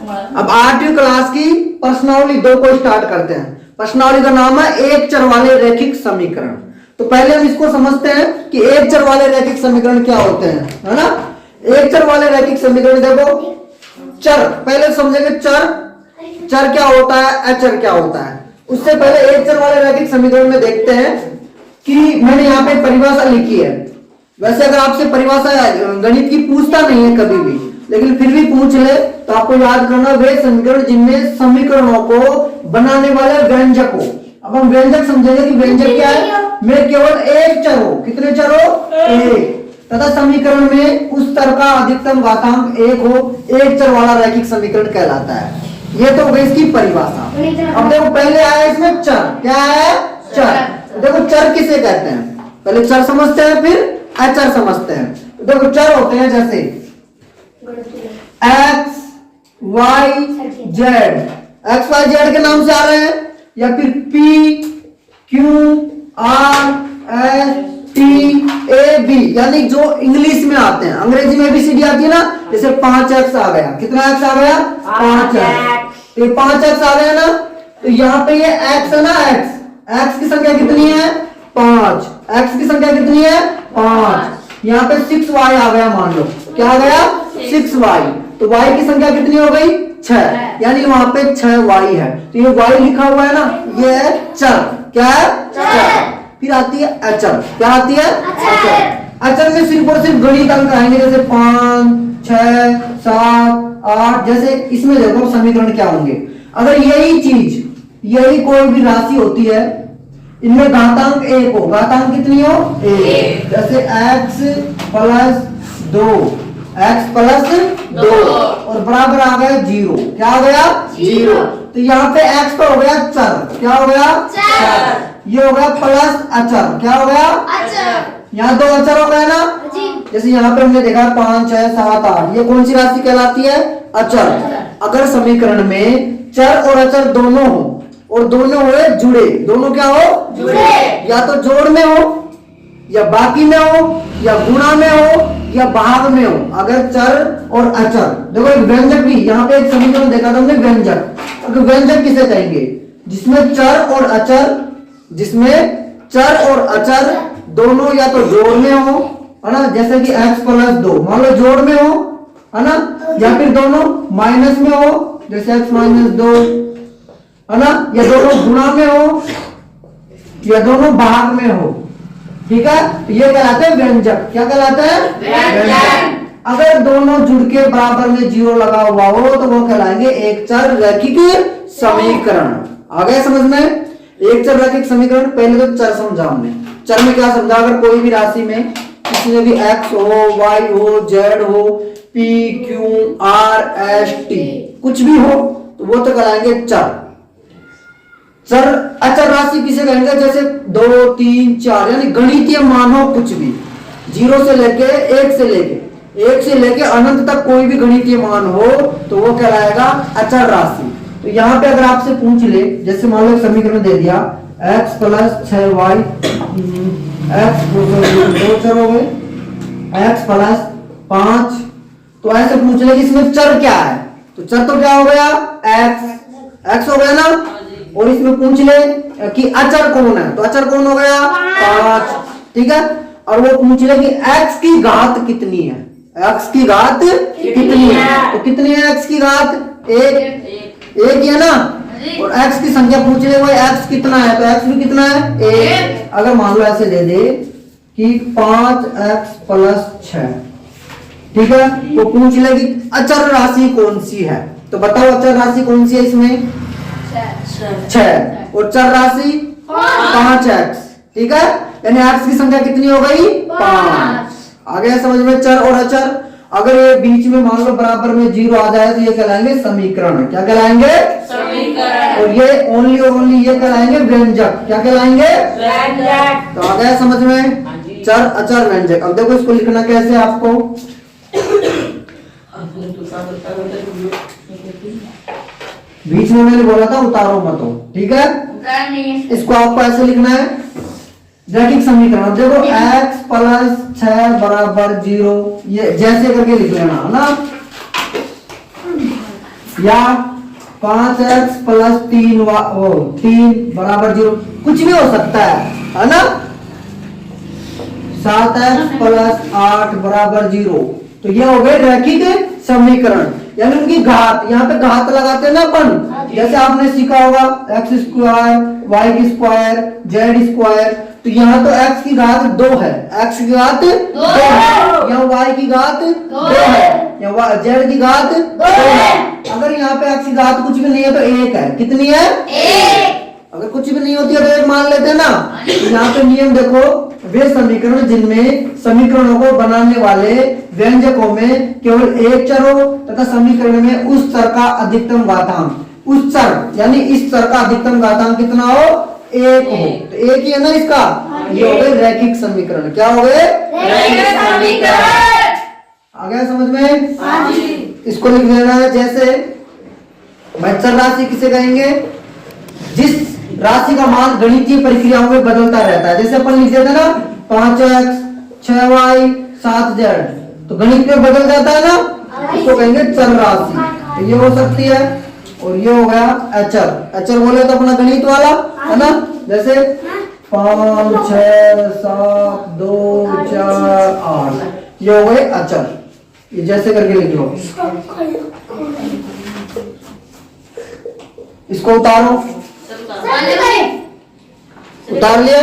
अब 8वीं क्लास की प्रश्नावली 2 को स्टार्ट करते हैं। प्रश्नावली का नाम है एक चर वाले रैखिक समीकरण। तो पहले हम इसको समझते हैं कि एक चर वाले रैखिक समीकरण क्या होते हैं, है ना। एक चर वाले रैखिक समीकरण देखो, चर पहले समझेंगे, चर क्या होता है, अचर क्या होता है। उससे पहले एक चर वाले रैखिक समीकरण में देखते हैं कि मैंने यहाँ पे परिभाषा लिखी है। वैसे अगर आपसे परिभाषा गणित की पूछता नहीं है कभी भी, लेकिन फिर भी पूछ ले तो आपको याद करना वे समीकरण जिनमें समीकरणों को बनाने वाले व्यंजक हो। अब हम व्यंजक समझेंगे कि व्यंजक क्या है, में केवल एक चर हो। कितने चर हो, एक, तथा समीकरण में उस चर का अधिकतम घातांक 1 हो, एक चर वाला रैखिक समीकरण कहलाता है। ये तो हो गई इसकी परिभाषा। अब देखो पहले आया इसमें चर, क्या है, चर। देखो चर किसे कहते हैं, पहले चर समझते हैं फिर अचर समझते हैं। देखो चर होते हैं जैसे x y z के नाम से आ रहे हैं, या फिर p q r s t a b, यानी जो इंग्लिश में आते हैं। अंग्रेजी में ABCD आती है ना, जैसे 5x आ गया, कितना x आ गया, 5x। तो 5x आ गया ना, तो यहाँ पे ये x है ना, x की संख्या कितनी है, 5, x की संख्या कितनी है, 5। यहाँ पे 6y आ गया, मान लो क्या आ गया, 6y। तो y की संख्या कितनी हो गई, 6, यानी वहां पे 6y है। तो ये y लिखा हुआ है ना, ये है चर। क्या है, चर। फिर आती है अचर, क्या आती है, अचर। अचर में सिर्फ और सिर्फ गणित अंक आएंगे, जैसे 5, 6, 7, 8। जैसे इसमें देखो समीकरण क्या होंगे, अगर यही चीज, यही कोई भी राशि होती है, इनमें घातांक 1 हो, घातांक कितनी हो, 1। जैसे x प्लस 2, x प्लस 2 और बराबर आ गया 0। क्या आ गया, 0। तो यहाँ पे x पर हो गया चर, क्या हो गया, चर। ये हो गया प्लस अचर, क्या हो गया, अचर। यहाँ 2 अचर हो गए ना, जैसे यहाँ पे हमने देखा 5, 6, 7, 8, ये कौन सी राशि कहलाती है, अचर। अगर समीकरण में चर और अचर दोनों हो और दोनों हुए जुड़े, दोनों क्या हो, जुड़े, या तो जोड़ में हो, या बाकी में हो, या गुणा में हो, या भाग में हो। अगर चर और अचर, देखो एक व्यंजक भी, यहाँ पे एक समीकरण देखा था हमने, व्यंजक। तो व्यंजक किसे कहेंगे, जिसमें चर और अचर, जिसमें चर और अचर दोनों या तो जोड़ में हो, है ना, जैसे कि x प्लस 2 मान लो जोड़ में हो, है ना, या फिर दोनों माइनस में हो, जैसे x माइनस 2, है ना, या दोनों गुणा में हो, या दोनों भाग में हो। ठीक है, तो ये कहलाते हैं व्यंजक। क्या कहलाते हैं, व्यंजक। अगर दोनों जुड़ के बराबर में 0 लगा हुआ हो तो वो कहलाएंगे एक चर रैखिक समीकरण। आ गया समझ में, एक चर रैखिक समीकरण। पहले तो चर समझा हमने, चर में क्या समझा, अगर कोई भी राशि में किसी भी x हो, y हो, z हो, p q r s t कुछ भी हो, तो वो तो कहलाएंगे चर। चर अचर राशि किसे कहेंगे, जैसे 2, 3, 4, यानी गणितीय मान हो कुछ भी, 0 से लेके 1 से लेके अनंत तक कोई भी गणितीय मान हो तो वो कहलाएगा अचर राशि। तो यहाँ पे अगर आपसे पूछ ले, जैसे मान लो समीकरण दे दिया x प्लस 6y, x 2 चर हो गए, x प्लस 5, तो ऐसे पूछ ले कि इसमें चर क्या है, तो चर तो क्या हो गया, x हो गया ना। और इसमें पूछ ले कि अचर कौन है, तो अचर कौन हो गया, 5। ठीक है, और वो पूछ ले कि x की घात कितनी है, x की घात कितनी है, तो कितनी है x की घात, 1 है ना। और x की संख्या पूछ ले, भाई x कितना है, तो x भी कितना है, 1। अगर मान लो ऐसे दे दे कि 5x प्लस 6, ठीक है, तो पूछ ले कि अचर राशि कौन सी है, तो बताओ अचर राशि कौन सी है इसमें, 6, और चर राशि 5x। ठीक है, यानी x की संख्या कितनी हो गई, 5। आ गया समझ में चर और अचर। अगर ये बीच में मान लो बराबर में 0 आ जाए तो ये कहलाएंगे समीकरण। क्या कहलाएंगे, समीकरण। और ये ओनली और ओनली ये कहलाएंगे व्यंजक। क्या कहलाएंगे, व्यंजक। तो आ गया समझ में, चर अचर व्यंजक। अब देखो इसको लिखना कैसे आपको, बीच में मैंने बोला था उतारो मत हो, ठीक है। इसको आपको ऐसे लिखना है, रैखिक समीकरण। देखो x प्लस 6 बराबर 0, ये जैसे करके लिख लेना है ना। या 5x प्लस 3 बराबर 0, कुछ भी हो सकता है ना। 7x प्लस 8 बराबर 0, तो ये हो गए रैखिक समीकरण, यानी उनकी घात। यहाँ पे घात लगाते हैं ना अपन, जैसे आपने सीखा होगा x स्क्वायर, y की स्क्वायर, z स्क्वायर, तो यहाँ तो x की घात 2 है, x की घात 2 है, यहाँ y की घात 2 है, यहाँ z की घात 2 है। अगर यहाँ पे x की घात कुछ भी नहीं है तो 1 है। कितनी है? 1। अगर कुछ भी नहीं होती है तो 1 मान लेते हैं ना। तो यहाँ पे नियम देखो, वे समीकरण जिनमें समीकरणों को बनाने वाले व्यंजकों में केवल एक चर हो तथा समीकरण में उस चर का अधिकतम घातांक, उस चर यानी इस चर का अधिकतम घातांक कितना हो? 1 हो। तो एक ही है ना इसका, ये हो गए रैखिक समीकरण। क्या हो गए? रैखिक समीकरण। आ गया समझ में? हाँ जी। इसको लिख देना है, जैसे चर राशि किसे कहेंगे? जिस राशि का मान गणितीय प्रक्रियाओं में बदलता रहता है। जैसे अपन लिख देते हैं ना 5x 6y 7z, तो गणित में बदल जाता है ना, इसको कहेंगे चर राशि। तो ये हो सकती है, और ये हो गया अचर। अचर बोले तो अपना गणित वाला है ना, जैसे 5 6 7 2 4 8, ये हो गए अचर। ये जैसे करके लिख लो। इसको उतारो, उतार लिया।